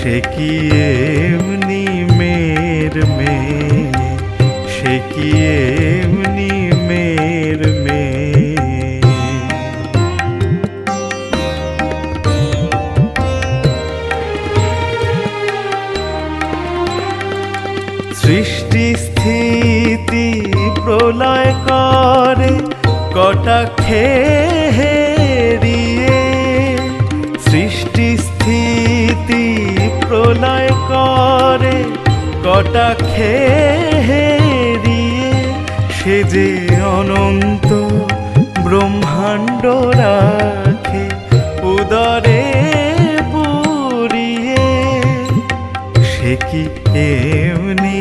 সে কি এমনি মের মেয়ে, সে কি এমনি মের মেয়ে। সৃষ্টি স্থিতি প্রলয় করে কটাক্ষে হেরিয়ে, সৃষ্টি স্থিতি প্রলয় করে কটাক্ষে হেরিয়ে। সে যে অনন্ত ব্রহ্মাণ্ড রাখে উদরে পুরিয়ে, সে কি এমনি